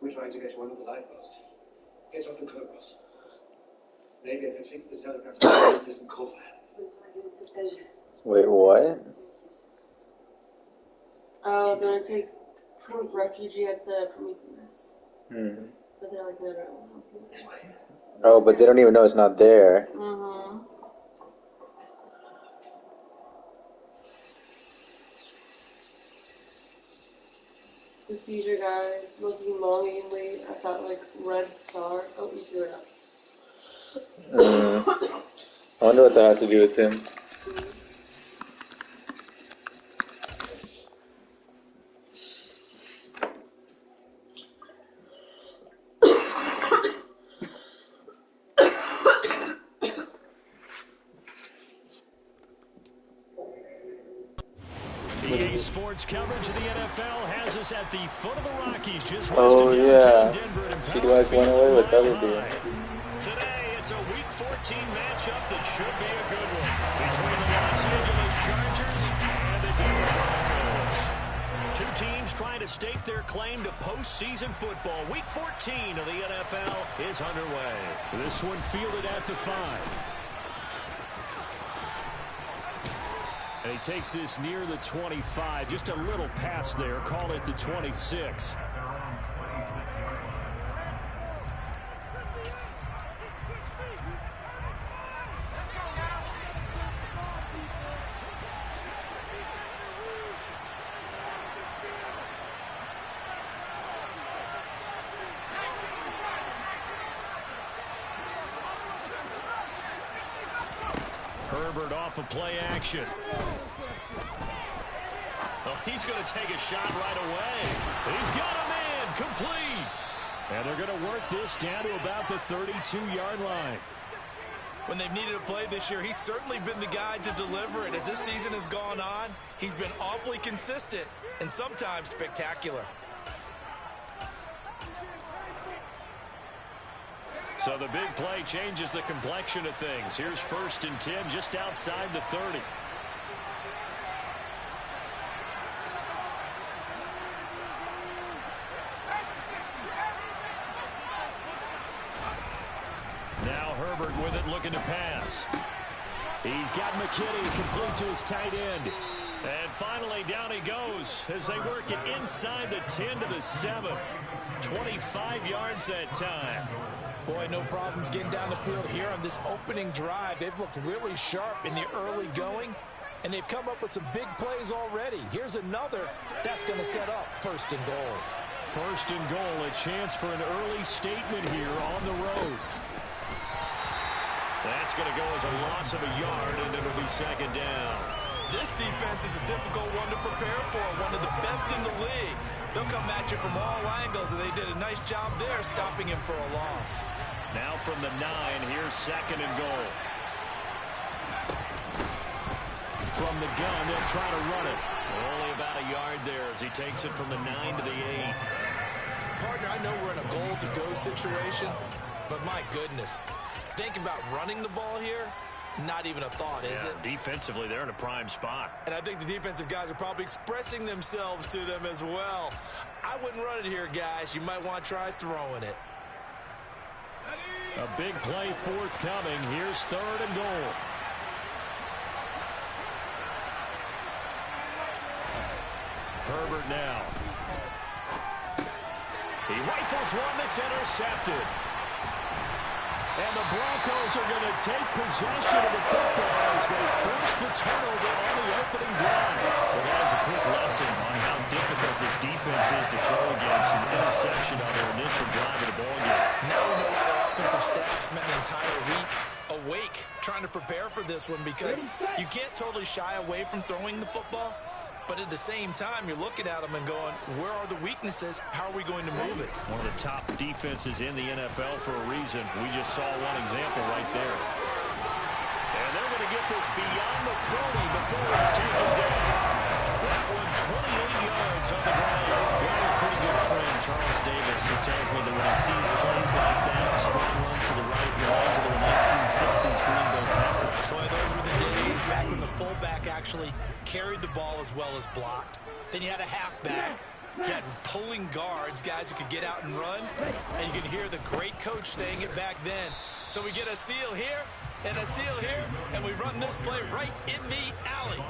We're trying to get one of the lifeboats. Get off the Kerberos. Maybe I can fix the telegraph that isn't covered. Wait, what? Oh, they're gonna take refugee at the Prometheus. Hmm. But they're like, no. Oh, but they don't even know it's not there. Mm-hmm. The seizure guys looking longingly at that like red star. Oh, you threw it up. I wonder what that has to do with him. EA Sports coverage of the NFL has us at the foot of the Rockies, just west Oh, of yeah. downtown Denver. She went away with the other dude. Today, it's a Week 14 matchup that should be a good one between the Los Angeles Chargers and the Denver Broncos. Two teams trying to stake their claim to postseason football. Week 14 of the NFL is underway. This one fielded at the 5. And he takes this near the 25, just a little past there, call it the 26. Herbert off of play action. Oh, he's going to take a shot right away. He's got a man complete. And they're going to work this down to about the 32-yard line. When they've needed a play this year, he's certainly been the guy to deliver it. As this season has gone on, he's been awfully consistent and sometimes spectacular. So the big play changes the complexion of things. Here's 1st and 10 just outside the 30. Now Herbert with it, looking to pass. He's got McKinney complete to his tight end. And finally down he goes as they work it inside the 10 to the 7. 25 yards that time. Boy, no problems getting down the field here on this opening drive. They've looked really sharp in the early going, and they've come up with some big plays already. Here's another that's going to set up 1st and goal. 1st and goal, a chance for an early statement here on the road. That's going to go as a loss of a yard, and it'll be 2nd down. This defense is a difficult one to prepare for, one of the best in the league. They'll come at you from all angles, and they did a nice job there stopping him for a loss. Now from the 9, here's 2nd and goal. From the gun, they'll try to run it. Only about a yard there as he takes it from the 9 to the 8. Partner, I know we're in a goal-to-go situation, but my goodness, think about running the ball here. Not even a thought, is it? Defensively, they're in a prime spot. And I think the defensive guys are probably expressing themselves to them as well. I wouldn't run it here, guys. You might want to try throwing it. A big play forthcoming. Here's 3rd and goal. Herbert now. He rifles one that's intercepted. And the Broncos are going to take possession of the football as they force the turnover on the opening drive. Well, that is a quick lesson on how difficult this defense is to throw against an interception on their initial drive of the ballgame. Now we know why their offensive staff spent the entire week awake trying to prepare for this one, because you can't totally shy away from throwing the football. But at the same time, you're looking at them and going, where are the weaknesses? How are we going to move it? One of the top defenses in the NFL for a reason. We just saw one example right there. And they're going to get this beyond the 40 before it's taken down. That one 28 yards on the ground. We have a pretty good friend, Charles Davis, who tells me that when he sees plays like that, strong run to the right, reminds him of the 1960s Green Bay Packers. Boy, those were the days back when the fullback actually carried the ball as well as blocked. Then you had a halfback Getting pulling guards, guys who could get out and run. And you can hear the great coach saying it back then. So we get a seal here and a seal here, and we run this play right in the alley.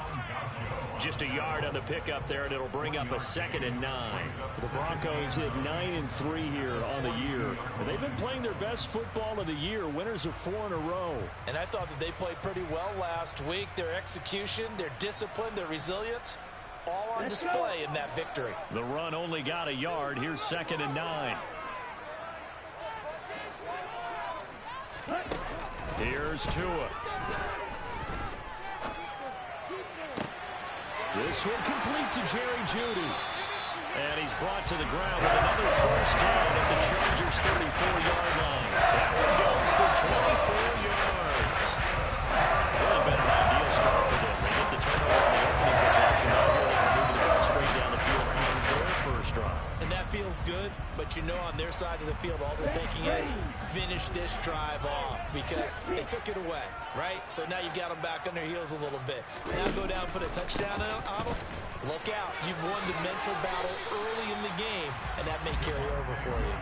Just a yard on the pickup there, and it'll bring up a 2nd and 9. The Broncos at 9-3 here on the year. They've been playing their best football of the year, winners of 4 in a row. And I thought that they played pretty well last week. Their execution, their discipline, their resilience, all on display in that victory. The run only got a yard. Here's 2nd and 9. Here's Tua. This one complete to Jerry Jeudy. And he's brought to the ground with another first down at the Chargers' 34-yard line. That one goes for 24 yards. Really been an ideal start for them. They get the turnover on the opening possession. Now here they can move the ball straight down the field on their first drive. And that feels good, but you know on their side of the field, all they're thinking is finish this drive off because they took it away, right? So now you've got them back on their heels a little bit. Now go down, put a touchdown on them. Look out. You've won the mental battle early in the game, and that may carry over for you.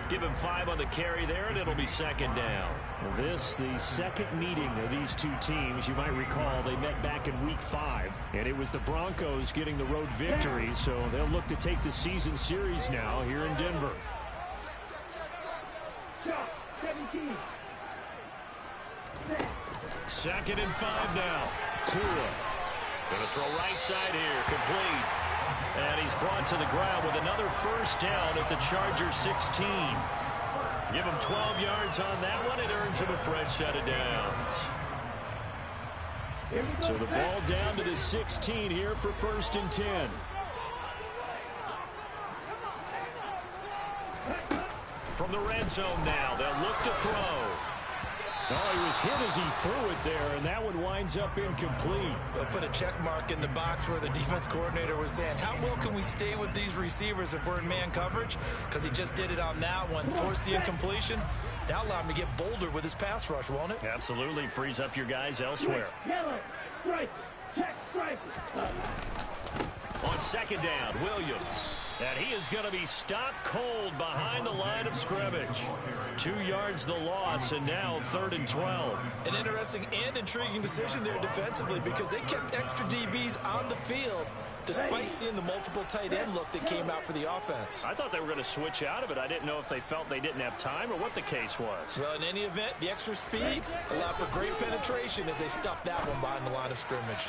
Give him 5 on the carry there, and it'll be 2nd down. Well, this, the second meeting of these two teams. You might recall they met back in Week 5, and it was the Broncos getting the road victory, so they'll look to take the season series now here in Denver. 2nd and 5 now. Tua. Going to throw right side here, complete. And he's brought to the ground with another first down at the Chargers 16. Give him 12 yards on that one. It earns him a fresh set of downs. So the ball down to the 16 here for 1st and 10. From the red zone now, they'll look to throw. Oh, he was hit as he threw it there, and that one winds up incomplete. They'll put a check mark in the box where the defense coordinator was saying, how well can we stay with these receivers if we're in man coverage? Because he just did it on that one. Force the incompletion. That'll allow him to get bolder with his pass rush, won't it? Absolutely. Frees up your guys elsewhere. On 2nd down, Williams. And he is going to be stopped cold behind the line of scrimmage. 2 yards the loss, and now 3rd and 12. An interesting and intriguing decision there defensively because they kept extra DBs on the field despite seeing the multiple tight end look that came out for the offense. I thought they were going to switch out of it. I didn't know if they felt they didn't have time or what the case was. Well, in any event, the extra speed allowed for great penetration as they stuffed that one behind the line of scrimmage.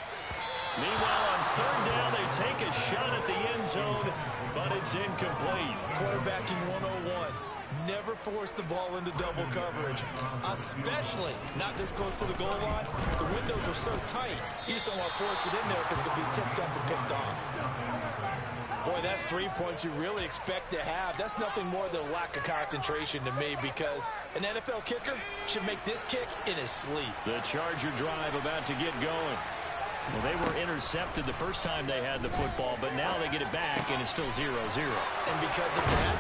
Meanwhile, on 3rd down, they take a shot at the end zone, but it's incomplete. Quarterbacking 101. Never force the ball into double coverage, especially not this close to the goal line. The windows are so tight, you just don't want to force it in there because it could be tipped up and picked off. Boy, that's 3 points you really expect to have. That's nothing more than a lack of concentration to me because an NFL kicker should make this kick in his sleep. The Charger drive about to get going. Well, they were intercepted the first time they had the football, but now they get it back, and it's still 0-0. And because of that,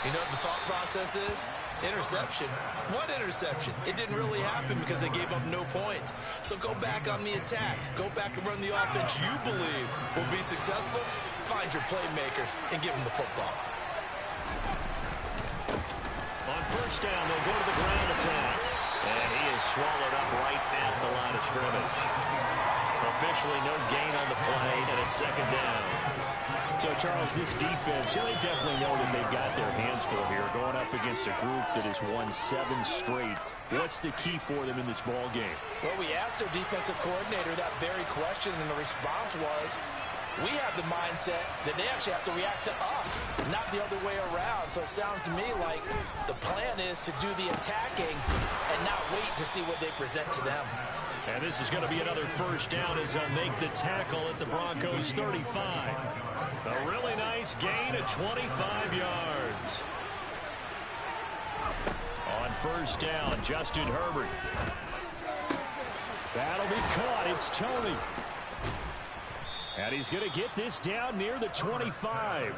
you know what the thought process is? Interception. What interception? It didn't really happen because they gave up no points. So go back on the attack. Go back and run the offense you believe will be successful. Find your playmakers and give them the football. On 1st down, they'll go to the ground attack. And he is swallowed up right at the line of scrimmage. Officially no gain on the play, and it's 2nd down. So, Charles, this defense, they definitely know that they've got their hands full here, going up against a group that has won 7 straight. What's the key for them in this ball game? Well, we asked their defensive coordinator that very question, and the response was, we have the mindset that they actually have to react to us, not the other way around. So it sounds to me like the plan is to do the attacking and not wait to see what they present to them. And this is going to be another 1st down as they'll make the tackle at the Broncos 35. A really nice gain of 25 yards. On 1st down, Justin Herbert. That'll be caught. It's Tony. And he's going to get this down near the 25.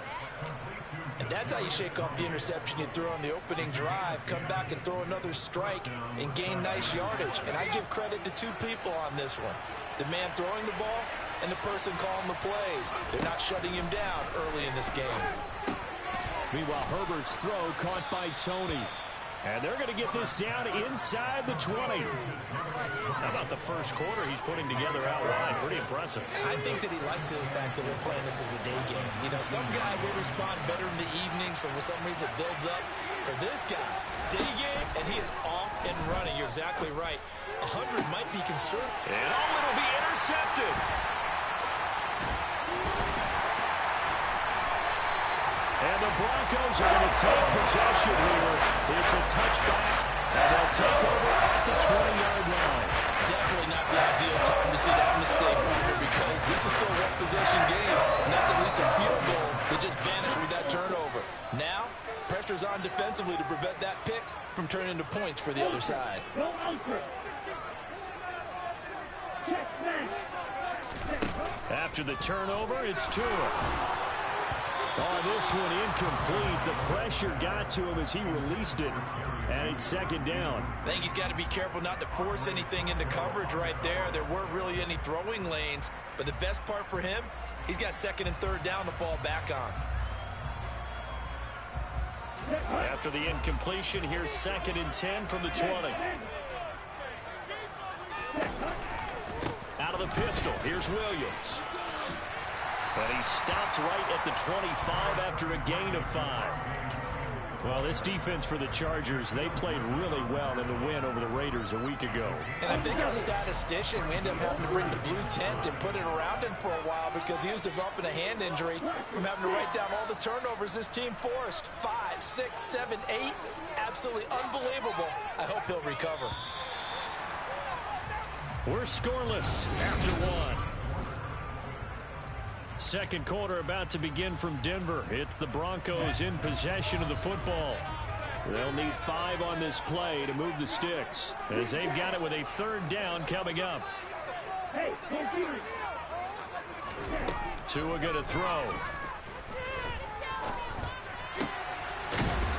And that's how you shake off the interception you threw on the opening drive. Come back and throw another strike and gain nice yardage. And I give credit to 2 people on this one. The man throwing the ball and the person calling the plays. They're not shutting him down early in this game. Meanwhile, Herbert's throw caught by Tony. And they're going to get this down inside the 20. How about the first quarter he's putting together out wide? Pretty impressive. I think that he likes the fact that we're playing this as a day game. You know, some guys, they respond better in the evenings for some reason it builds up. For this guy, day game, and he is off and running. You're exactly right. 100 might be conservative. And it'll be intercepted. And the Broncos are going to take possession here. It's a touchback, and they'll take over at the 20-yard line. Definitely not the ideal time to see that mistake, partner, because this is still a one-possession game, and that's at least a field goal that just vanished with that turnover. Now, pressure's on defensively to prevent that pick from turning into points for the other side. After the turnover, it's Tua. Oh, this one incomplete. The pressure got to him as he released it. And it's second down. I think he's got to be careful not to force anything into coverage right there. There weren't really any throwing lanes. But the best part for him, he's got second and third down to fall back on. After the incompletion, here's second and 10 from the 20. Out of the pistol, here's Williams. But he stopped right at the 25 after a gain of 5. Well, this defense for the Chargers, they played really well in the win over the Raiders a week ago. And I think our statistician, we ended up having to bring the blue tent and put it around him for a while because he was developing a hand injury from having to write down all the turnovers this team forced. 5, 6, 7, 8. Absolutely unbelievable. I hope he'll recover. We're scoreless after one. Second quarter about to begin from Denver. It's the Broncos in possession of the football. They'll need 5 on this play to move the sticks, as they've got it with a third down coming up. Tua going to throw.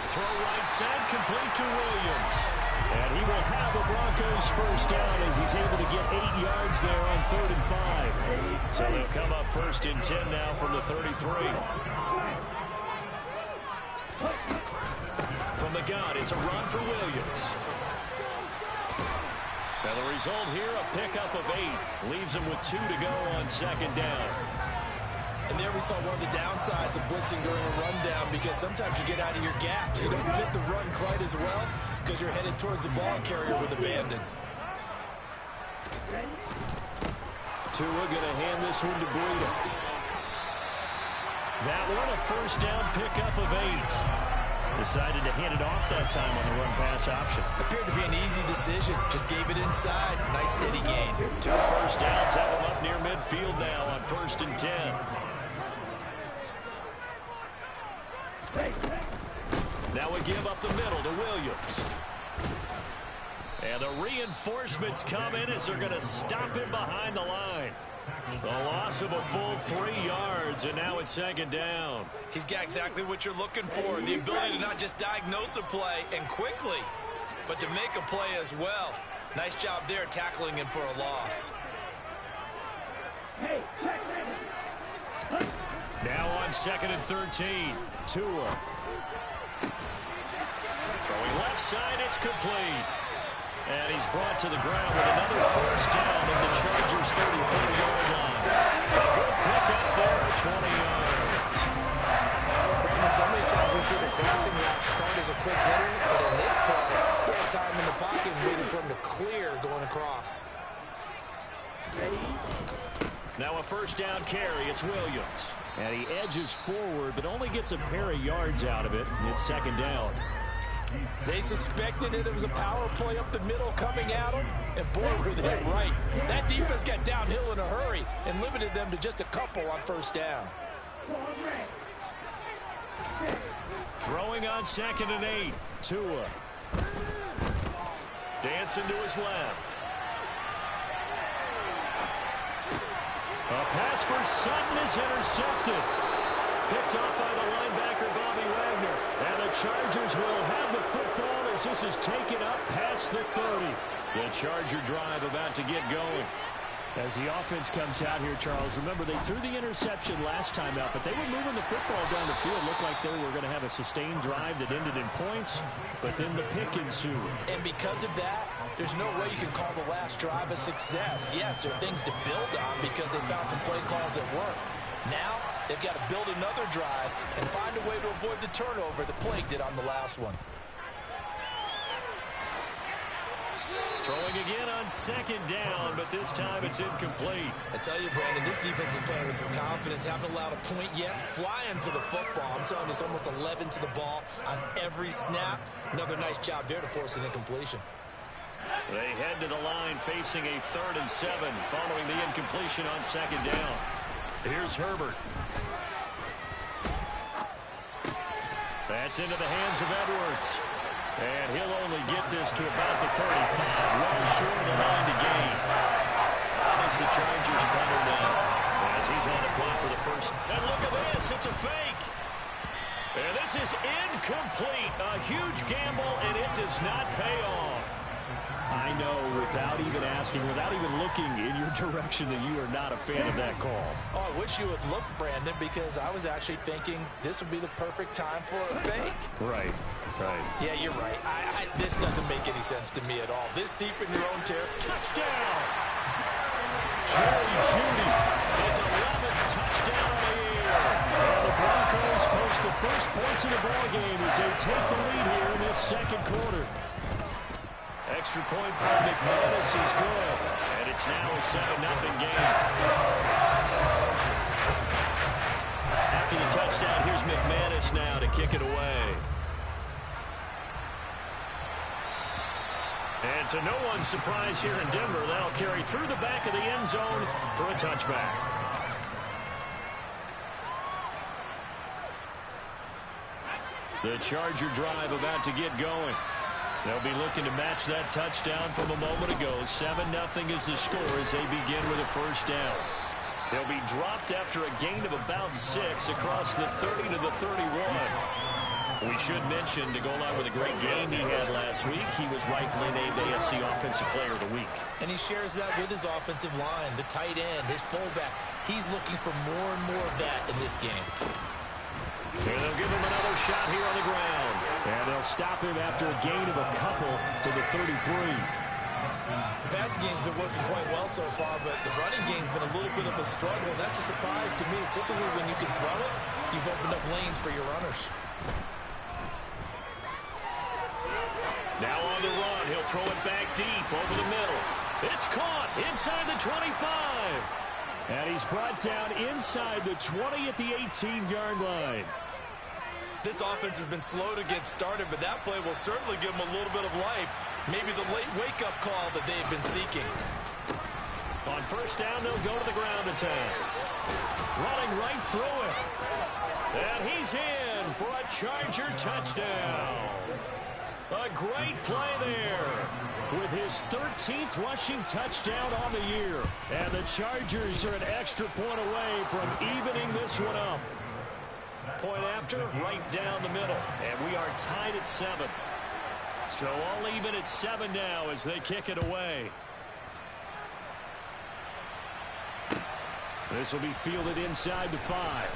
Throw right side, complete to Williams. And he will have a Broncos first down as he's able to get 8 yards there on 3rd and 5. So they'll come up 1st and 10 now from the 33. From the gun, it's a run for Williams. Now the result here, a pickup of 8. Leaves him with 2 to go on 2nd down. And there we saw one of the downsides of blitzing during a rundown, because sometimes you get out of your gaps. You don't fit the run quite as well because you're headed towards the ball carrier with abandon. Tua going to hand this one to Breida. That one, a first down pickup of 8. Decided to hand it off that time on the run-pass option. Appeared to be an easy decision. Just gave it inside. Nice steady gain. 2 first downs have him up near midfield now on 1st and 10. Now we give up the middle to Williams. And the reinforcements come in as they're going to stop him behind the line. The loss of a full 3 yards, and now it's 2nd down. He's got exactly what you're looking for. The ability to not just diagnose a play and quickly, but to make a play as well. Nice job there tackling him for a loss. Now on 2nd and 13. Tua. Throwing left side, it's complete. And he's brought to the ground with another first down at the Chargers' 34-yard line. A good pickup there at 20 yards. Brandon, so many times we see the crossing route start as a quick hitter, but in this play, he had time in the pocket and waited for him to clear going across. Now a first down carry, it's Williams. And he edges forward, but only gets a pair of yards out of it. It's 2nd down. They suspected that it was a power play up the middle coming at them, and boy, were they right. That defense got downhill in a hurry and limited them to just a couple on first down. Throwing on 2nd and 8. Tua. Dancing to his left. A pass for Sutton is intercepted. Picked off by the linebacker, Bobby Wagner. And the Chargers will have the football as this is taken up past the 30. The Charger drive about to get going. As the offense comes out here, Charles, remember they threw the interception last time out, but they were moving the football down the field. Looked like they were going to have a sustained drive that ended in points, but then the pick ensued. And because of that, there's no way you can call the last drive a success. Yes, there are things to build on because they found some play calls that work. Now, they've got to build another drive and find a way to avoid the turnover that plagued it on the last one. Throwing again on second down, but this time it's incomplete. I tell you, Brandon, this defense is playing with some confidence. Haven't allowed a point yet. Flying to the football. I'm telling you, it's almost 11 to the ball on every snap. Another nice job there to force an incompletion. They head to the line facing a 3rd and 7 following the incompletion on second down. Here's Herbert. That's into the hands of Edwards. And he'll only get this to about the 35. Well short of the line to gain. That is the Chargers punter now. As he's on the play for the first. And look at this. It's a fake. And this is incomplete. A huge gamble, and it does not pay off. I know, without even asking, without even looking in your direction, that you are not a fan of that call. Oh, I wish you would look, Brandon, because I was actually thinking this would be the perfect time for a fake. Right. Yeah, you're right. This doesn't make any sense to me at all. This deep in your own territory. Touchdown! Jerry Jeudy is 11th touchdown of the year. And the Broncos post the first points of the ballgame as they take the lead here in this second quarter. Extra point from McManus is good. And it's now a 7-0 game. After the touchdown, here's McManus now to kick it away. And to no one's surprise here in Denver, that'll carry through the back of the end zone for a touchback. The Charger drive about to get going. They'll be looking to match that touchdown from a moment ago. 7-0 is the score as they begin with a first down. They'll be dropped after a gain of about 6 across the 30 to the 31. We should mention, to go along with a great game he had last week, he was rightfully named AFC Offensive Player of the Week. And he shares that with his offensive line, the tight end, his fullback. He's looking for more and more of that in this game. And they'll give him another shot here on the ground. And they'll stop him after a gain of a couple to the 33. The passing game's been working quite well so far, but the running game's been a little bit of a struggle. That's a surprise to me. Typically, when you can throw it, you've opened up lanes for your runners. Now on the run, he'll throw it back deep over the middle. It's caught inside the 25. And he's brought down inside the 20 at the 18-yard line. This offense has been slow to get started, but that play will certainly give them a little bit of life. Maybe the late wake-up call that they've been seeking. On first down, they'll go to the ground attack. Running right through it. And he's in for a Charger touchdown. A great play there with his 13th rushing touchdown on the year. And the Chargers are an extra point away from evening this one up. Point after, right down the middle. And we are tied at 7. So all even at 7 now as they kick it away. This will be fielded inside the 5.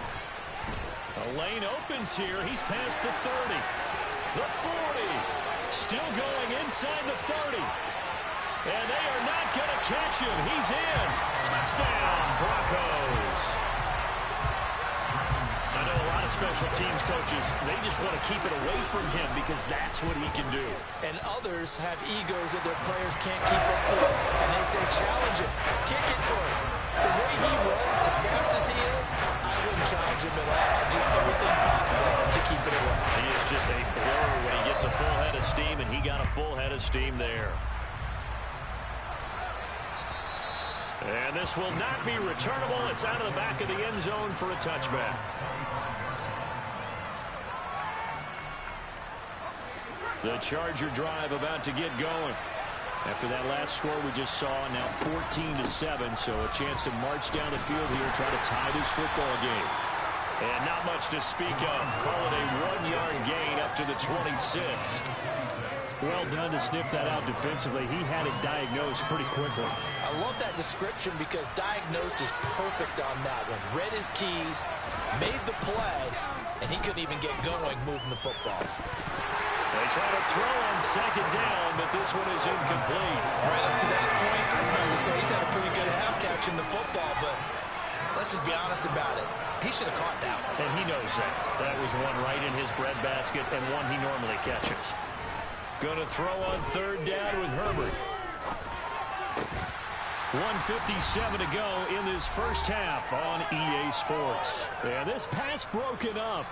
A lane opens here. He's past the 30. The 40. Still going inside the 30. And they are not going to catch him. He's in. Touchdown, Broncos. I know a lot of special teams coaches, they just want to keep it away from him because that's what he can do. And others have egos that their players can't keep up with. And they say, challenge him. Kick it to him. The way he runs, as fast as he is, I wouldn't challenge him at all. I'd do everything possible to keep it away. He is just a blur when he gets a full head of steam, and he got a full head of steam there. And this will not be returnable. It's out of the back of the end zone for a touchback. The Charger drive about to get going. After that last score we just saw, now 14-7, so a chance to march down the field here and try to tie this football game. And not much to speak of. Call it a 1-yard gain up to the 26. Well done to sniff that out defensively. He had it diagnosed pretty quickly. I love that description because diagnosed is perfect on that one. Read his keys, made the play, and he couldn't even get going moving the football. They try to throw on second down, but this one is incomplete. Right up to that point, I was about to say he's had a pretty good half catching the football, but let's just be honest about it. He should have caught that one. And he knows that. That was one right in his breadbasket and one he normally catches. Going to throw on third down with Herbert. 1:57 to go in this first half on EA Sports. And this pass broken up.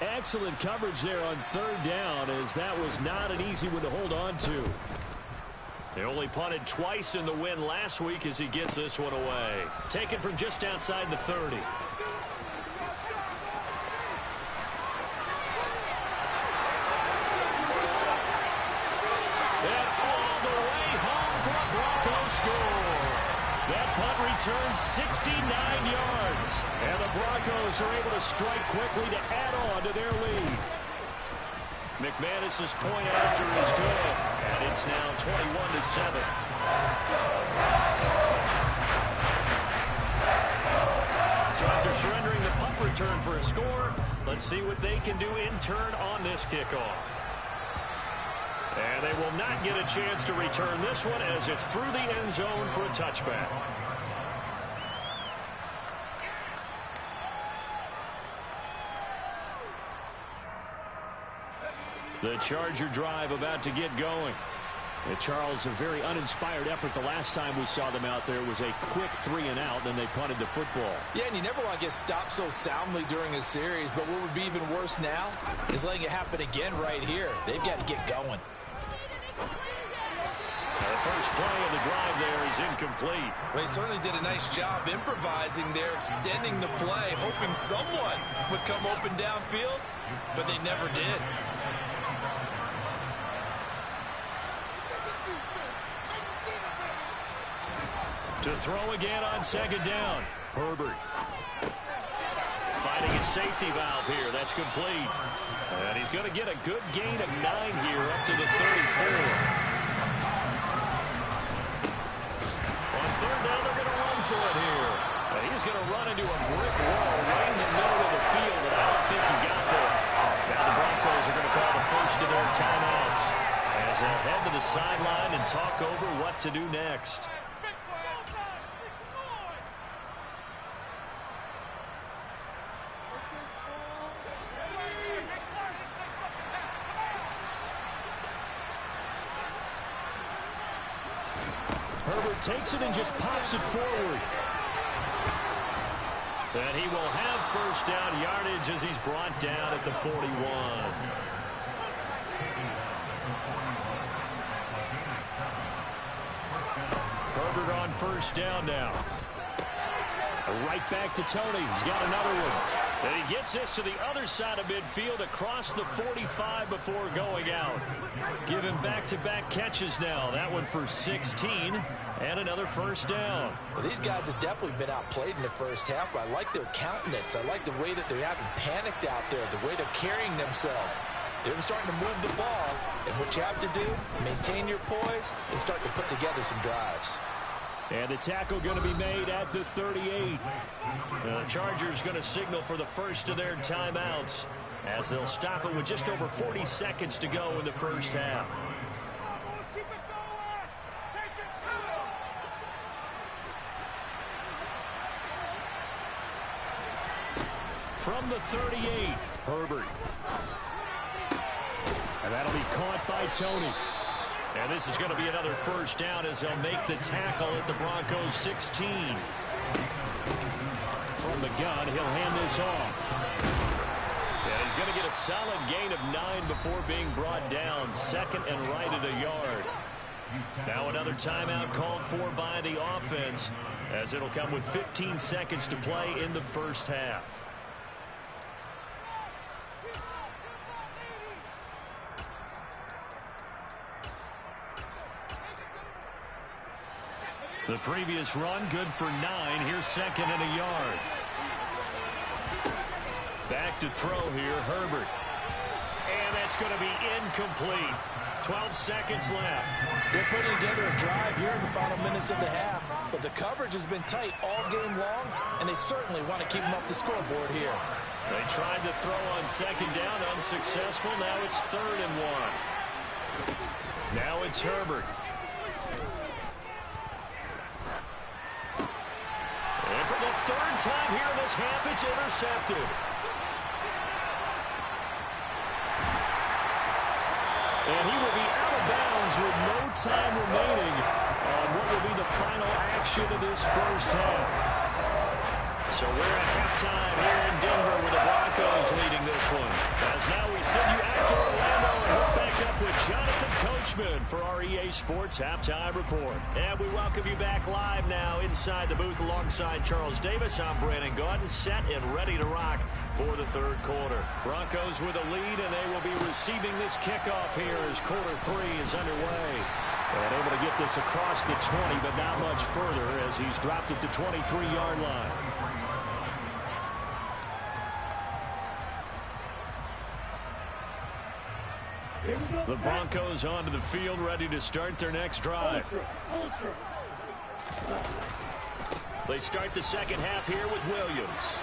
Excellent coverage there on third down, as that was not an easy one to hold on to. They only punted twice in the win last week as he gets this one away. Taken from just outside the 30. That punt returns 69 yards. And the Broncos are able to strike quickly to add on to their lead. McManus's point after is good. And it's now 21-7. So after surrendering the punt return for a score, let's see what they can do in turn on this kickoff. And they will not get a chance to return this one as it's through the end zone for a touchback. The Charger drive about to get going. Charles, a very uninspired effort the last time we saw them out there was a quick 3-and-out, then they punted the football. Yeah, and you never want to get stopped so soundly during a series, but what would be even worse now is letting it happen again right here. They've got to get going. The first play of the drive there is incomplete. They certainly did a nice job improvising there, extending the play, hoping someone would come open downfield, but they never did. To throw again on second down. Herbert. Finding a safety valve here. That's complete. And he's going to get a good gain of 9 here up to the 34. On third down, they're going to run for it here. And he's going to run into a brick wall right in the middle of the field, and I don't think he got there. Now the Broncos are going to call the first of their timeouts as they'll head to the sideline and talk over what to do next. Herbert takes it and just pops it forward. And he will have first down yardage as he's brought down at the 41. Herbert on first down now. Right back to Tony. He's got another one. And he gets this to the other side of midfield across the 45 before going out. Give him back-to-back catches now. That one for 16 and another first down. Well, these guys have definitely been outplayed in the first half, but I like their countenance. I like the way that they haven't panicked out there, the way they're carrying themselves. They're starting to move the ball, and what you have to do, maintain your poise and start to put together some drives. And the tackle going to be made at the 38. The Chargers going to signal for the first of their timeouts as they'll stop it with just over 40 seconds to go in the first half. From the 38, Herbert. And that'll be caught by Tony. And this is going to be another first down as they'll make the tackle at the Broncos 16. From the gun, he'll hand this off. And he's going to get a solid gain of 9 before being brought down. Second and right at a yard. Now another timeout called for by the offense as it'll come with 15 seconds to play in the first half. The previous run, good for 9. Here's second and a yard. Back to throw here, Herbert. And that's going to be incomplete. 12 seconds left. They're putting together a drive here in the final minutes of the half, but the coverage has been tight all game long, and they certainly want to keep them off the scoreboard here. They tried to throw on second down, unsuccessful. Now it's 3rd and 1. Now it's Herbert. And for the 3rd time here in this half, it's intercepted. And he will be out of bounds with no time remaining on what will be the final action of this first half. So we're at halftime here in Denver with the Broncos leading this one. As now we send you out to Orlando and hook back up with Jonathan Coachman for our EA Sports Halftime Report. And we welcome you back live now inside the booth alongside Charles Davis. I'm Brandon Gaudin, set and ready to rock for the 3rd quarter. Broncos with a lead, and they will be receiving this kickoff here as quarter 3 is underway. And able to get this across the 20, but not much further as he's dropped it to 23-yard line. The Broncos onto the field, ready to start their next drive. They start the second half here with Williams.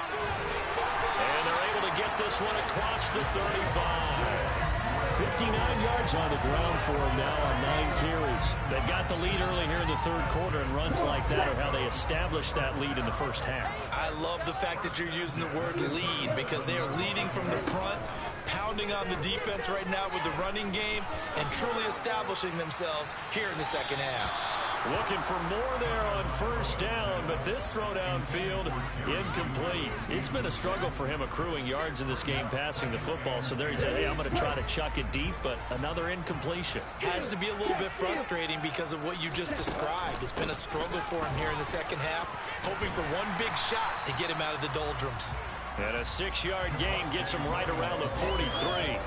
And they're able to get this one across the 35. 59 yards on the ground for him now on 9 carries. They've got the lead early here in the 3rd quarter, and runs like that are how they established that lead in the first half. I love the fact that you're using the word lead because they are leading from the front, pounding on the defense right now with the running game, and truly establishing themselves here in the second half. Looking for more there on first down, but this throw downfield incomplete. It's been a struggle for him accruing yards in this game passing the football, so there he said, hey, I'm going to try to chuck it deep, but another incompletion. Has to be a little bit frustrating because of what you just described. It's been a struggle for him here in the second half, hoping for one big shot to get him out of the doldrums. And a 6-yard gain gets him right around the 43.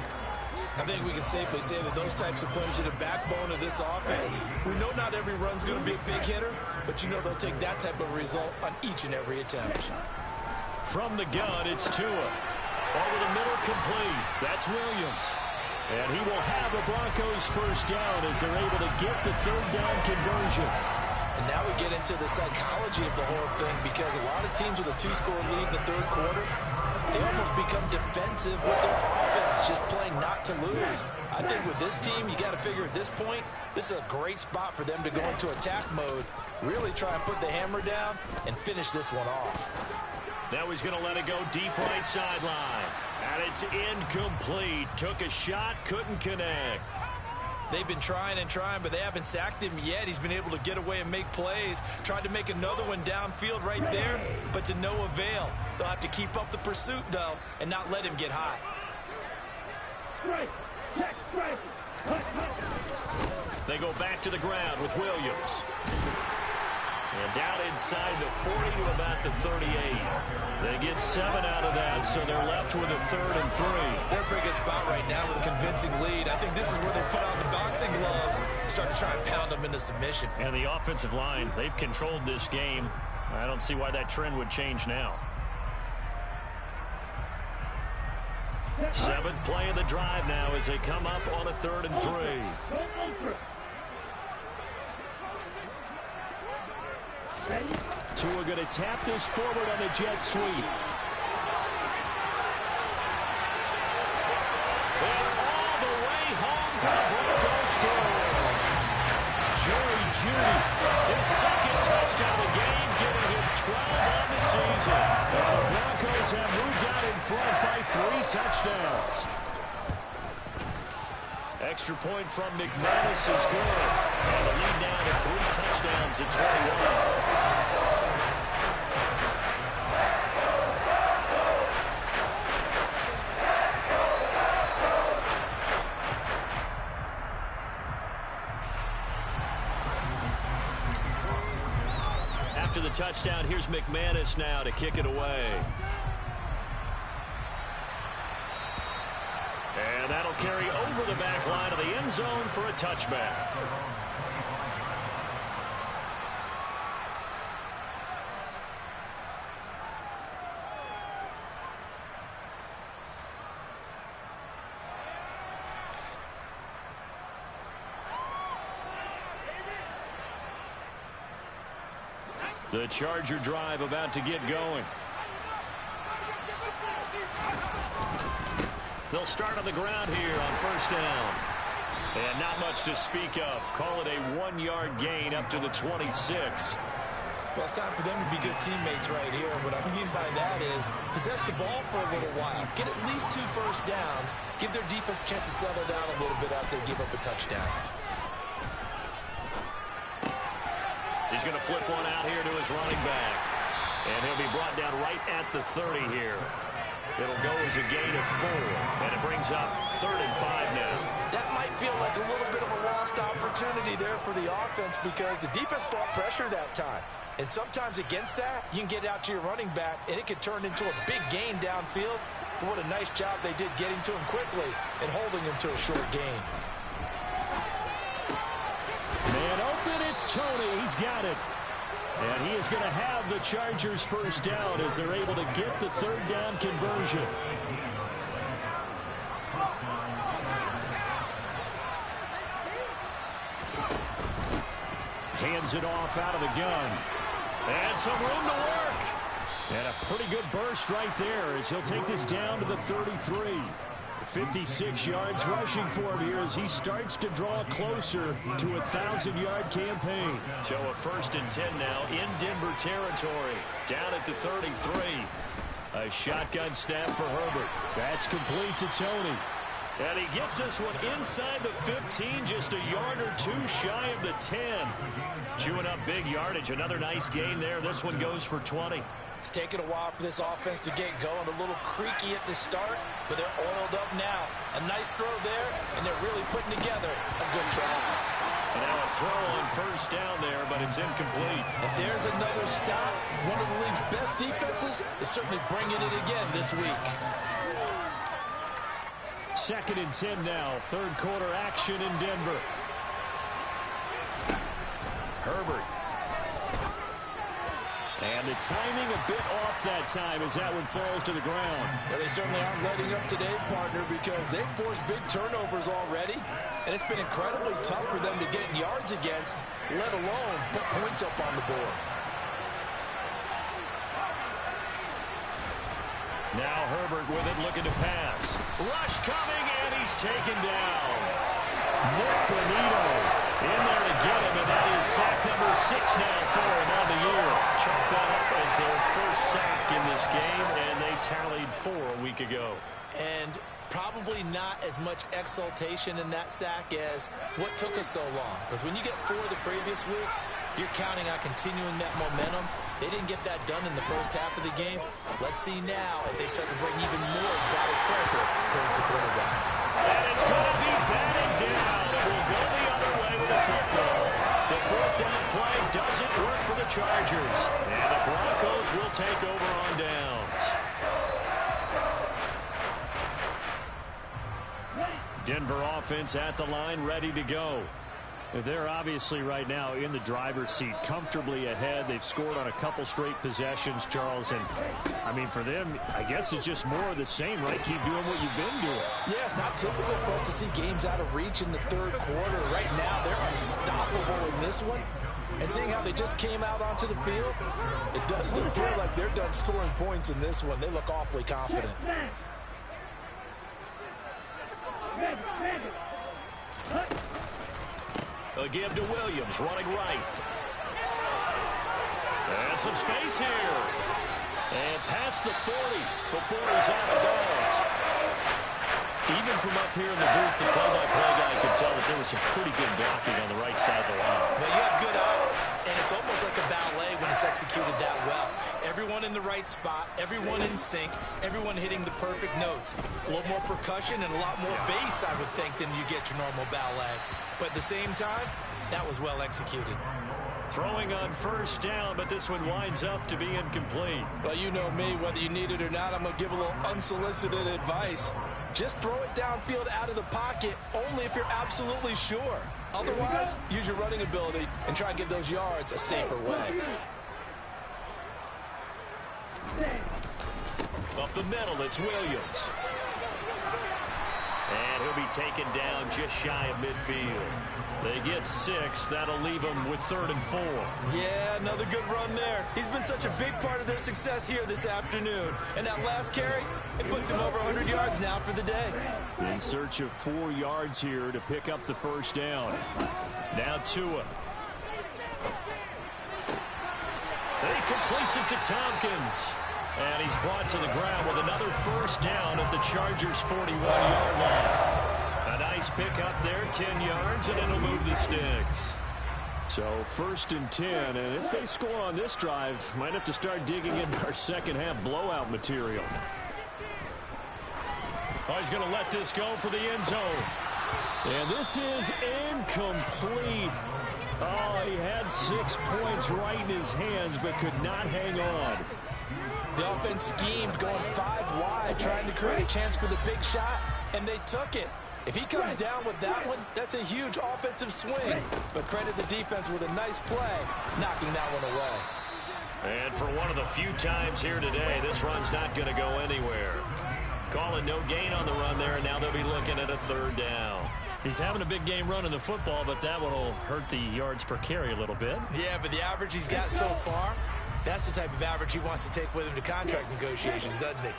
I think we can safely say that those types of players are the backbone of this offense. We know not every run's going to be a big hitter, but you know they'll take that type of result on each and every attempt. From the gun, it's Tua. Over the middle, complete. That's Williams. And he will have the Broncos first down as they're able to get the 3rd down conversion. And now we get into the psychology of the whole thing because a lot of teams with a 2-score lead in the 3rd quarter, they almost become defensive with their offense, just playing not to lose. I think with this team, you got to figure at this point, this is a great spot for them to go into attack mode, really try and put the hammer down and finish this one off. Now he's going to let it go deep right sideline. And it's incomplete. Took a shot, couldn't connect. They've been trying and trying, but they haven't sacked him yet. He's been able to get away and make plays. Tried to make another one downfield right there, but to no avail. They'll have to keep up the pursuit, though, and not let him get hot. They go back to the ground with Williams. And down inside the 40 to about the 38. They get 7 out of that, so they're left with a 3rd and 3. They're a pretty good spot right now with a convincing lead. I think this is where they put on the boxing gloves, start to try and pound them into submission. And the offensive line, they've controlled this game. I don't see why that trend would change now. 7th play of the drive now as they come up on a 3rd and 3. Tua going to tap this forward on the jet sweep. And all the way home for the Broncos score. Jerry Jeudy, his 2nd touchdown of the game, giving him 12 on the season. And the Broncos have moved out in front by 3 touchdowns. Extra point from McManus is good. And the lead now to 3 touchdowns at 21. After the touchdown, here's McManus now to kick it away. And that'll carry over the back line of the end zone for a touchback. The Charger drive about to get going. They'll start on the ground here on first down. And not much to speak of. Call it a 1-yard gain up to the 26. Well, it's time for them to be good teammates right here. What I mean by that is possess the ball for a little while. Get at least 2 first downs. Give their defense a chance to settle down a little bit after they give up a touchdown. He's going to flip one out here to his running back. And he'll be brought down right at the 30 here. It'll go as a gain of 4. And it brings up 3rd and 5 now. That might feel like a little bit of a lost opportunity there for the offense because the defense brought pressure that time. And sometimes against that, you can get out to your running back, and it could turn into a big gain downfield. But what a nice job they did getting to him quickly and holding him to a short gain. Man open, it's Tony. He's got it. And he is going to have the Chargers first down as they're able to get the 3rd down conversion. Hands it off out of the gun. And some room to work. And a pretty good burst right there as he'll take this down to the 33. 56 yards rushing for him here as he starts to draw closer to a 1,000-yard campaign. So a 1st and 10 now in Denver territory. Down at the 33. A shotgun snap for Herbert. That's complete to Tony. And he gets this one inside the 15, just a yard or 2 shy of the 10. Chewing up big yardage. Another nice gain there. This one goes for 20. It's taken a while for this offense to get going. A little creaky at the start, but they're oiled up now. A nice throw there, and they're really putting together a good drive. And now a throw on first down there, but it's incomplete. And there's another stop. One of the league's best defenses is certainly bringing it again this week. 2nd and 10 now. 3rd quarter action in Denver. Herbert. And the timing a bit off that time as that one falls to the ground. Well, they certainly aren't letting up today, partner, because they've forced big turnovers already. And it's been incredibly tough for them to get yards against, let alone put points up on the board. Now Herbert with it, looking to pass. Rush coming, and he's taken down. Nick Bonito in there to get him, and that is sack number 6 now for him on the year. Chalk that up as their first sack in this game, and they tallied 4 a week ago. And probably not as much exultation in that sack as what took us so long. Because when you get 4 the previous week, you're counting on continuing that momentum. They didn't get that done in the first half of the game. Let's see now if they start to bring even more exotic pressure towards the quarterback. And it's going to be batted down. It will go the other way with the football. The 4th down play doesn't work for the Chargers. And the Broncos will take over on downs. Denver offense at the line, ready to go. They're obviously right now in the driver's seat, comfortably ahead. They've scored on a couple straight possessions, Charles. And, I mean, for them, I guess it's just more of the same, right? Keep doing what you've been doing. Yeah, it's not typical for us to see games out of reach in the 3rd quarter. Right now, they're unstoppable in this one. And seeing how they just came out onto the field, it does appear like they're done scoring points in this one. They look awfully confident. A give to Williams, running right. And some space here. And past the 40 before he's out of bounds. Even from up here in the booth, the play-by-play guy could tell that there was some pretty good blocking on the right side of the line. Well, you have good eyes, and it's almost like a ballet when it's executed that well. Everyone in the right spot, everyone in sync, everyone hitting the perfect notes. A little more percussion and a lot more bass, I would think, than you get your normal ballet. But at the same time, that was well executed. Throwing on first down, but this one winds up to be incomplete. Well, you know me, whether you need it or not, I'm going to give a little unsolicited advice. Just throw it downfield out of the pocket, only if you're absolutely sure. Otherwise, use your running ability and try and get those yards a safer way. Up the middle, it's Williams. And he'll be taken down just shy of midfield. They get 6. That'll leave them with 3rd and 4. Yeah, another good run there. He's been such a big part of their success here this afternoon. And that last carry, it puts him over 100 yards now for the day. In search of 4 yards here to pick up the first down. Now Tua. He completes it to Tompkins. And he's brought to the ground with another first down at the Chargers' 41-yard line. A nice pick up there, 10 yards, and it'll move the sticks. So 1st and 10, and if they score on this drive, might have to start digging into our second-half blowout material. Oh, he's going to let this go for the end zone. And this is incomplete. Oh, he had 6 points right in his hands, but could not hang on. The offense schemed, going 5 wide, trying to create a chance for the big shot, and they took it. If he comes down with that one, that's a huge offensive swing. But credit the defense with a nice play, knocking that one away. And for one of the few times here today, this run's not going to go anywhere. Calling no gain on the run there, and now they'll be looking at a 3rd down. He's having a big game running the football, but that one will hurt the yards per carry a little bit. Yeah, but the average he's got so far, that's the type of average he wants to take with him to contract negotiations, doesn't he?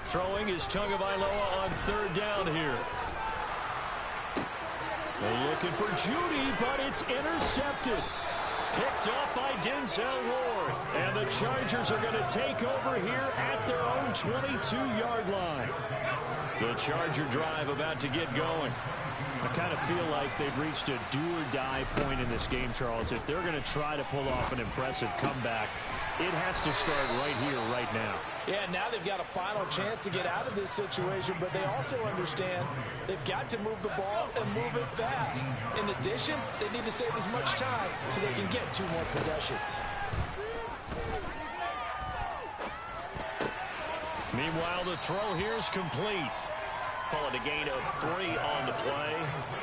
Throwing is Tagovailoa on 3rd down here. They're looking for Judy, but it's intercepted. Picked off by Denzel Ward. And the Chargers are going to take over here at their own 22-yard line. The Charger drive about to get going. I kind of feel like they've reached a do-or-die point in this game, Charles. If they're going to try to pull off an impressive comeback, it has to start right here, right now. Yeah, now they've got a final chance to get out of this situation, but they also understand they've got to move the ball and move it fast. In addition, they need to save as much time so they can get 2 more possessions. Meanwhile, the throw here is complete. Call it a gain of 3 on the play,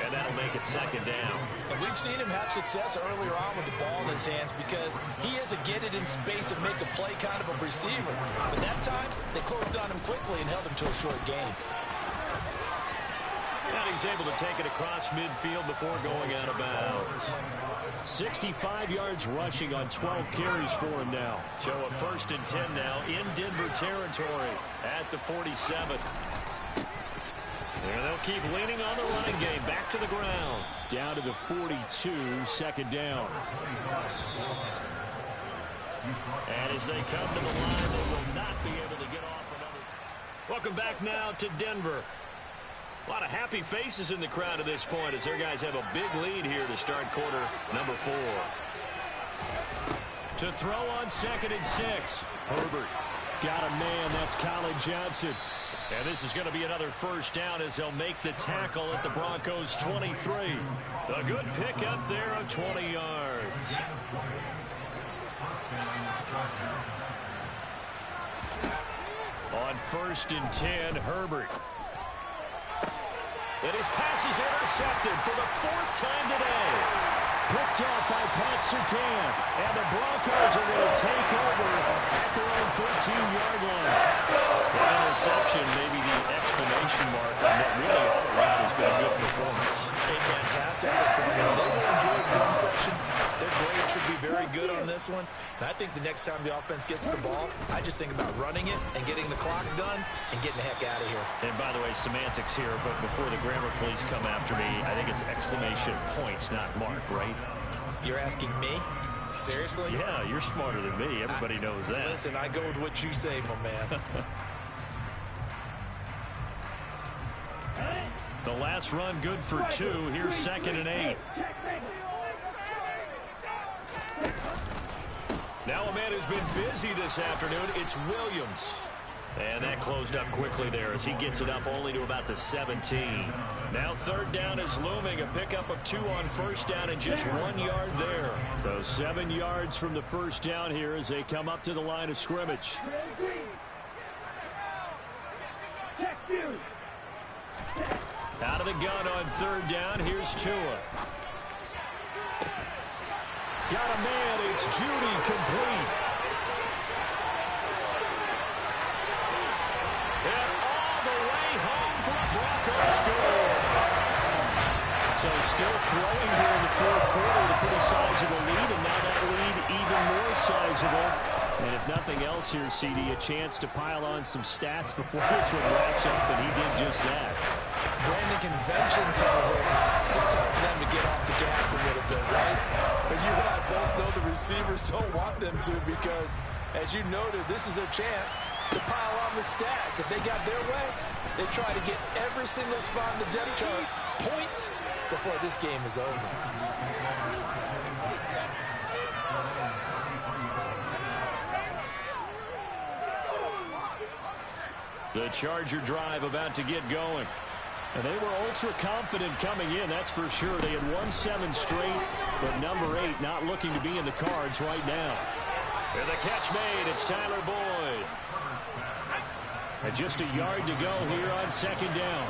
and that'll make it 2nd down. And we've seen him have success earlier on with the ball in his hands because he is a get it in space and make a play kind of a receiver. But that time, they closed on him quickly and held him to a short gain. And he's able to take it across midfield before going out of bounds. 65 yards rushing on 12 carries for him now. So a 1st and 10 now in Denver territory at the 47th. And they'll keep leaning on the running game. Back to the ground. Down to the 42, 2nd down. And as they come to the line, they will not be able to get off another. Welcome back now to Denver. A lot of happy faces in the crowd at this point as their guys have a big lead here to start quarter number 4. To throw on 2nd and 6. Herbert got a man. That's Colin Johnson. And this is going to be another first down as they'll make the tackle at the Broncos' 23. A good pick up there of 20 yards. On 1st and 10, Herbert. And his pass is intercepted for the 4th time today. Picked off by Pat Surtain. And the Broncos are going to take over at their own 13-yard line. An interception, maybe the exclamation mark on what really all around has been a good performance. A fantastic performance. They will enjoy film session. Their grade should be very good on this one. And I think the next time the offense gets the ball, I just think about running it and getting the clock done and getting the heck out of here. And by the way, semantics here, but before the grammar police come after me, I think it's exclamation point, not mark, right? You're asking me? Seriously? Yeah, you're smarter than me. Everybody knows that. Listen, I go with what you say, my man. The last run good for 2. Here's 2nd and 8. Now a man who's been busy this afternoon, it's Williams. And that closed up quickly there as he gets it up only to about the 17. Now 3rd down is looming. A pickup of 2 on 1st down and just 1 yard there. So 7 yards from the first down here as they come up to the line of scrimmage. Out of the gun on 3rd down. Here's Tua. Got a man. It's Judy complete. So still throwing here in the fourth quarter with a pretty sizable lead, and now that lead even more sizable. And if nothing else here, CD, a chance to pile on some stats before this one wraps up, and he did just that. Brandon, convention tells us it's time for them to get off the gas a little bit, right? But you and I both know the receivers don't want them to because, as you noted, this is their chance to pile on the stats. If they got their way, they try to get every single spot in the depth chart points before this game is over. The Charger drive about to get going. And they were ultra confident coming in, that's for sure. They had won 7 straight, but number 8 not looking to be in the cards right now. And the catch made, it's Tyler Boyd. And just a yard to go here on second down.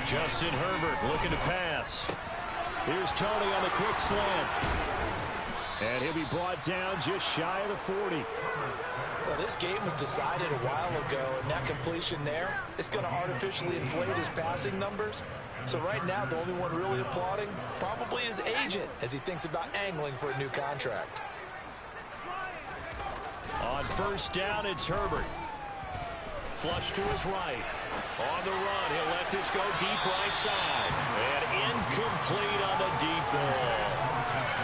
Justin Herbert looking to pass. Here's Tony on the quick slant. And he'll be brought down just shy of the 40. Well, this game was decided a while ago, and that completion there is going to artificially inflate his passing numbers. So right now, the only one really applauding probably his agent as he thinks about angling for a new contract. On first down, it's Herbert. Flush to his right. On the run, he'll let this go deep right side. And incomplete on the deep ball.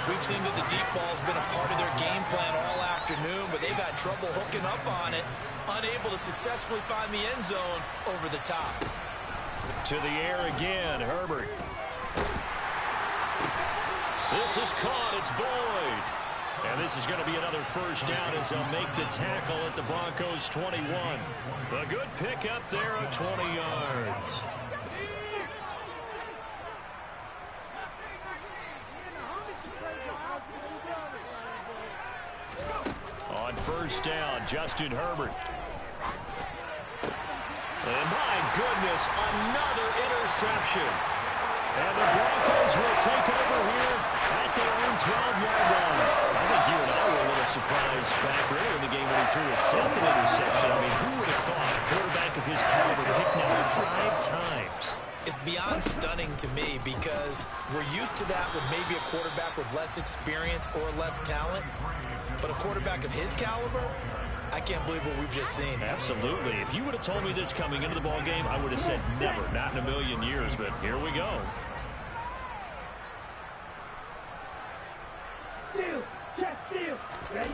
We've seen that the deep ball's been a part of their game plan all afternoon, but they've had trouble hooking up on it, unable to successfully find the end zone over the top. To the air again, Herbert. This is caught, it's Boyd. And this is going to be another first down as they'll make the tackle at the Broncos 21. A good pickup there of 20 yards. On first down, Justin Herbert. And my goodness, another interception. And the Broncos will take over here at their own 12-yard line. I think you and I were a little surprised back earlier in the game when he threw his 2nd interception. I mean, who would have thought a quarterback of his caliber picked now 5 times? It's beyond stunning to me because we're used to that with maybe a quarterback with less experience or less talent. But a quarterback of his caliber, I can't believe what we've just seen. Absolutely. If you would have told me this coming into the ball game, I would have said never, not in a million years. But here we go. Ready?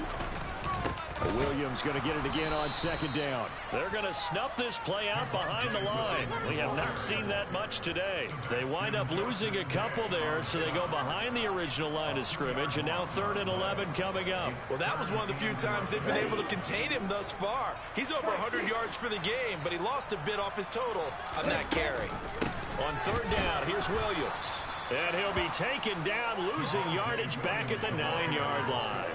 Williams going to get it again on second down. They're going to snuff this play out behind the line. We have not seen that much today. They wind up losing a couple there, so they go behind the original line of scrimmage, and now 3rd and 11 coming up. Well, that was one of the few times they've been able to contain him thus far. He's over 100 yards for the game, but he lost a bit off his total on that carry. On 3rd down, here's Williams. And he'll be taken down, losing yardage back at the 9-yard line.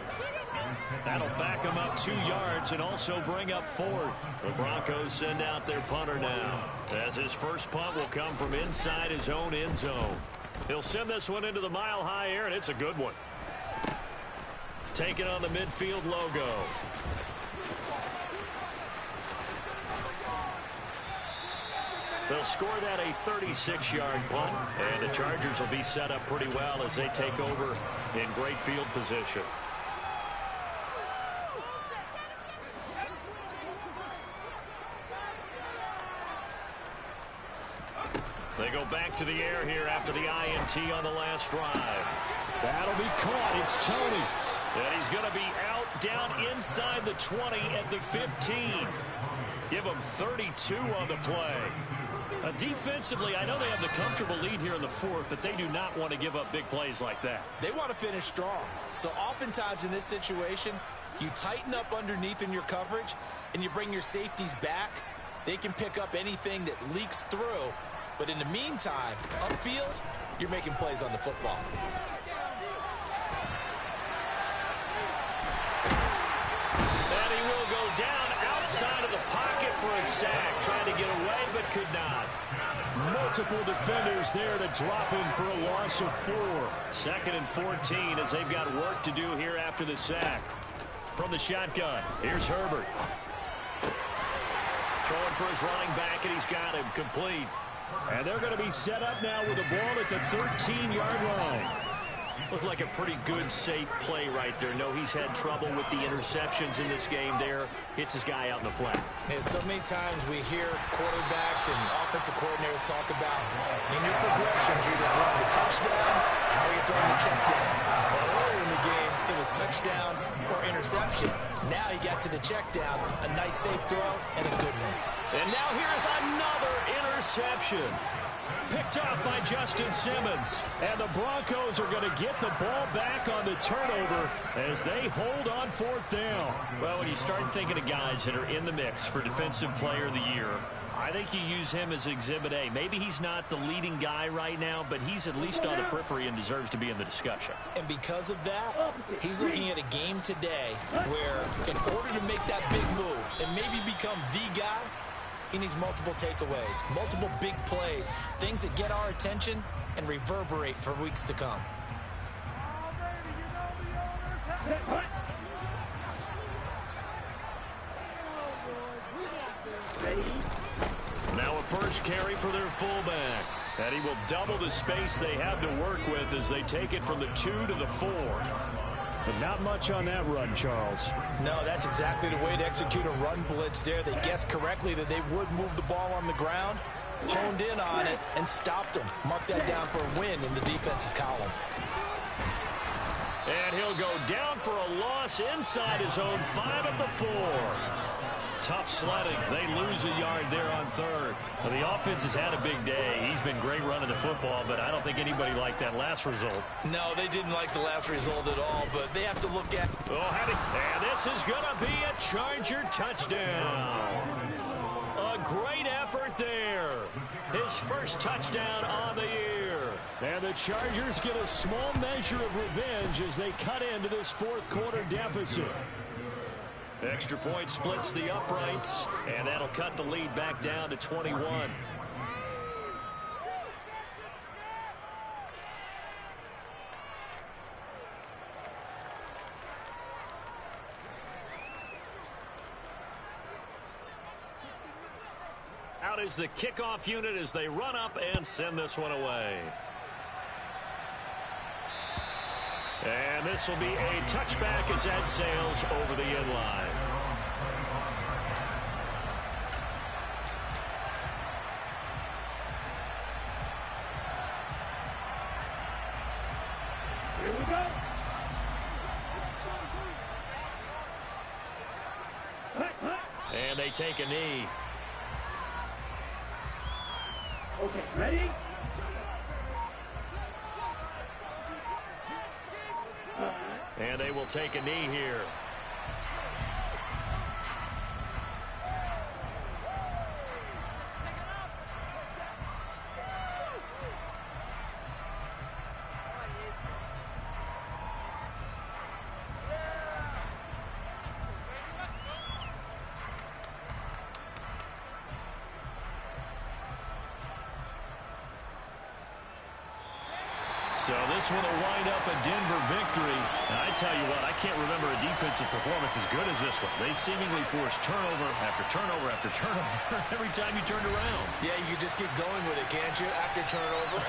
That'll back him up 2 yards and also bring up 4th. The Broncos send out their punter now, as his first punt will come from inside his own end zone. He'll send this one into the mile-high air, and it's a good one. Taking on the midfield logo. They'll score that a 36-yard punt, and the Chargers will be set up pretty well as they take over in great field position. They go back to the air here after the INT on the last drive. That'll be caught. It's Tony. And he's going to be out down inside the 20 at the 15. Give him 32 on the play. Defensively, I know they have the comfortable lead here in the 4th, but they do not want to give up big plays like that. They want to finish strong. So oftentimes in this situation, you tighten up underneath in your coverage, and you bring your safeties back. They can pick up anything that leaks through. But in the meantime, upfield, you're making plays on the football. And he will go down outside of the pocket for a sack. Trying to get away, but could not. Multiple defenders there to drop him for a loss of 4. 2nd and 14 as they've got work to do here after the sack. From the shotgun, here's Herbert. throwing for his running back, and he's got him complete. And they're going to be set up now with the ball at the 13-yard line. Looked like a pretty good, safe play right there. No, he's had trouble with the interceptions in this game there. Hits his guy out in the flat. And so many times we hear quarterbacks and offensive coordinators talk about in your progressions, you're either throwing the touchdown or you're throwing the check down. But earlier in the game, it was touchdown or interception. Now he got to the check down, a nice safe throw, and a good one. And now here's another interception. Picked off by Justin Simmons. And the Broncos are going to get the ball back on the turnover as they hold on 4th down. Well, when you start thinking of guys that are in the mix for Defensive Player of the Year, I think you use him as Exhibit A. Maybe he's not the leading guy right now, but he's at least on the periphery and deserves to be in the discussion. And because of that, he's looking at a game today where in order to make that big move and maybe become the guy, he needs multiple takeaways, multiple big plays, things that get our attention and reverberate for weeks to come. Now a first carry for their fullback. And he will double the space they have to work with as they take it from the 2 to the 4. But not much on that run, Charles. No, that's exactly the way to execute a run blitz there. They guessed correctly that they would move the ball on the ground, honed in on it, and stopped them. Mark that down for a win in the defense's column. And he'll go down for a loss inside his own 5 at the 4. Tough sledding. They lose a yard there on 3rd. Well, the offense has had a big day. He's been great running the football, but I don't think anybody liked that last result. No, they didn't like the last result at all, but they have to look at... And this is going to be a Charger touchdown. A great effort there. His first touchdown on the year. And the Chargers get a small measure of revenge as they cut into this 4th quarter deficit. Extra point splits the uprights, and that'll cut the lead back down to 21. Out is the kickoff unit as they run up and send this one away. And this will be a touchback as that sails over the end line. Here we go. And they take a knee. Okay, ready? And they will take a knee here. So this one will wind up a Denver victory. And I tell you what, I can't remember a defensive performance as good as this one. They seemingly forced turnover after turnover after turnover every time you turned around. Yeah, you can just keep going with it, can't you? After turnover.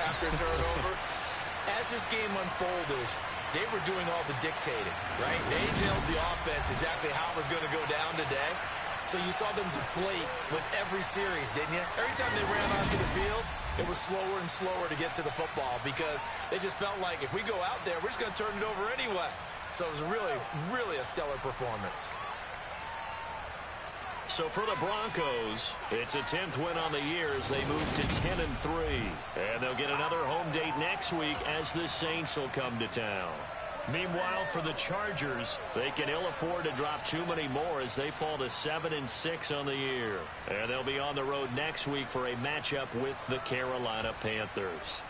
As this game unfolded, they were doing all the dictating, right? They told the offense exactly how it was going to go down today. So you saw them deflate with every series, didn't you? Every time they ran onto the field, it was slower and slower to get to the football because they just felt like if we go out there, we're just going to turn it over anyway. So it was really, really a stellar performance. So for the Broncos, it's a 10th win on the year as they move to 10-3. And they'll get another home date next week as the Saints will come to town. Meanwhile, for the Chargers, they can ill afford to drop too many more as they fall to 7-6 on the year. And they'll be on the road next week for a matchup with the Carolina Panthers.